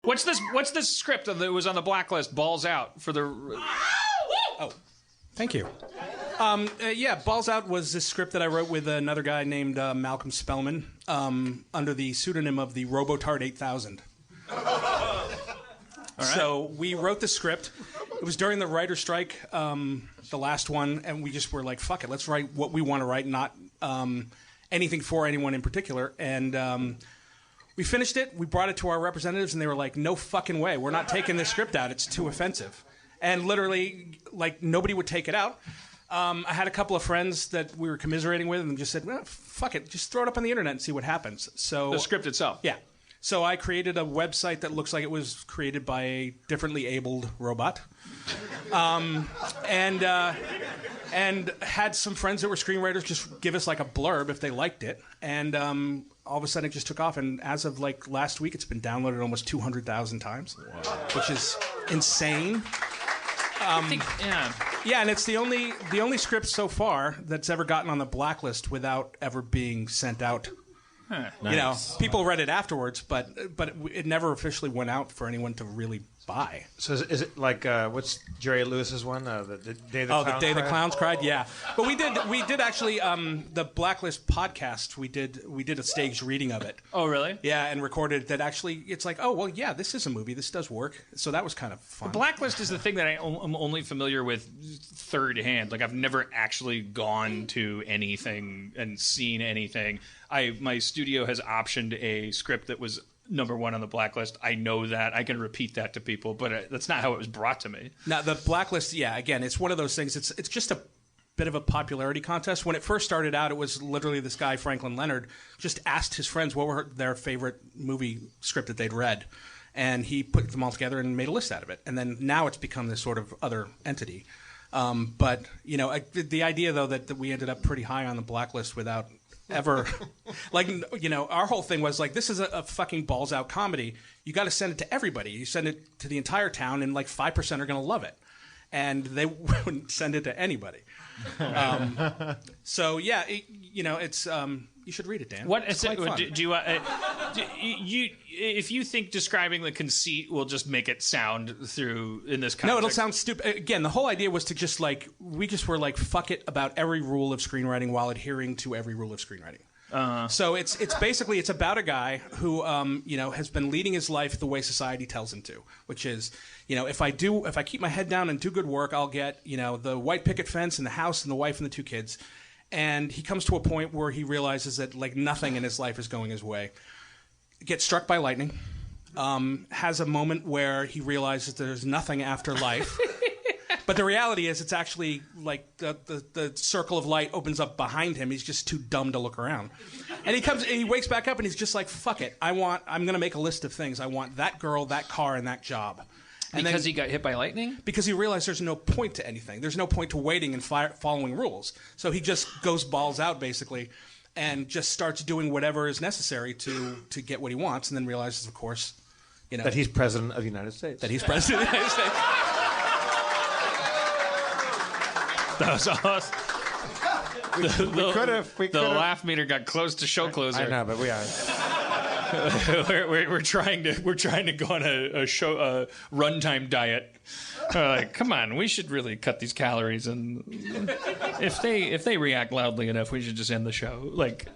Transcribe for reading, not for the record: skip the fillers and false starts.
What's this script that was on the blacklist? Balls Out for the. Oh, thank you. Balls Out was this script that I wrote with another guy named Malcolm Spellman under the pseudonym of the Robotard 8000. All right. So we wrote the script. It was during the writer's strike, the last one, and we just were like, fuck it, let's write what we want to write, not anything for anyone in particular. And we finished it, we brought it to our representatives, and they were like, no fucking way, we're not taking this script out, it's too offensive. And literally, like, nobody would take it out. I had a couple of friends that we were commiserating with and just said, well, fuck it, just throw it up on the internet and see what happens. So the script itself? Yeah. So I created a website that looks like it was created by a differently abled robot. And had some friends that were screenwriters just give us like a blurb if they liked it. And all of a sudden it just took off. And as of like last week, it's been downloaded almost 200,000 times, which is insane. Yeah, and it's the only script so far that's ever gotten on the blacklist without ever being sent out. Huh. Nice. You know, people read it afterwards, but it never officially went out for anyone to really buy. So is it like what's Jerry Lewis's one? The Day the Clowns The Day Cried? the Clowns Cried. Yeah, but we did actually the Blacklist podcast. We did a staged reading of it. Oh, really? Yeah, and recorded that. Actually, it's like, oh well, yeah, this is a movie. This does work. So that was kind of fun. The Blacklist is the thing that I'm only familiar with third hand. Like I've never actually gone to anything and seen anything. My studio has optioned a script that was #1 on the blacklist. I know that. I can repeat that to people, but that's not how it was brought to me. Now, the blacklist, yeah, again, it's one of those things. It's just a bit of a popularity contest. When it first started out, it was literally this guy, Franklin Leonard, just asked his friends what were their favorite movie script that they'd read. And he put them all together and made a list out of it. And then now it's become this sort of other entity. But, you know, the idea, though, that we ended up pretty high on the blacklist without ever, like, you know, our whole thing was like, this is a fucking balls out comedy. You got to send it to everybody. You send it to the entire town, and like 5% are going to love it, and they wouldn't send it to anybody. So yeah, you know, it's you should read it, Dan. What it's is quite it? fun. Do you if you think describing the conceit will just make it sound through in this context? No, it'll sound stupid. Again, the whole idea was to just like, we just were like, fuck it about every rule of screenwriting while adhering to every rule of screenwriting. So it's basically, it's about a guy who you know, has been leading his life the way society tells him to, which is, you know, if I keep my head down and do good work, I'll get, you know, the white picket fence and the house and the wife and the 2 kids. And he comes to a point where he realizes that like nothing in his life is going his way. Gets struck by lightning. Has a moment where he realizes there's nothing after life. But the reality is, it's actually like the circle of light opens up behind him. He's just too dumb to look around. And he wakes back up and he's just like, fuck it. I'm going to make a list of things. I want that girl, that car, and that job. And because he got hit by lightning? Because he realized there's no point to anything. There's no point to waiting and following rules. So he just goes balls out, basically, and just starts doing whatever is necessary to get what he wants, and then realizes, of course, you know, that he's president of the United States. That he's president of the United States. That was awesome. The laugh meter got close to show closer. I know, but we are. we're trying to go on a runtime diet. Like, come on, we should really cut these calories, and if they react loudly enough, we should just end the show. Like.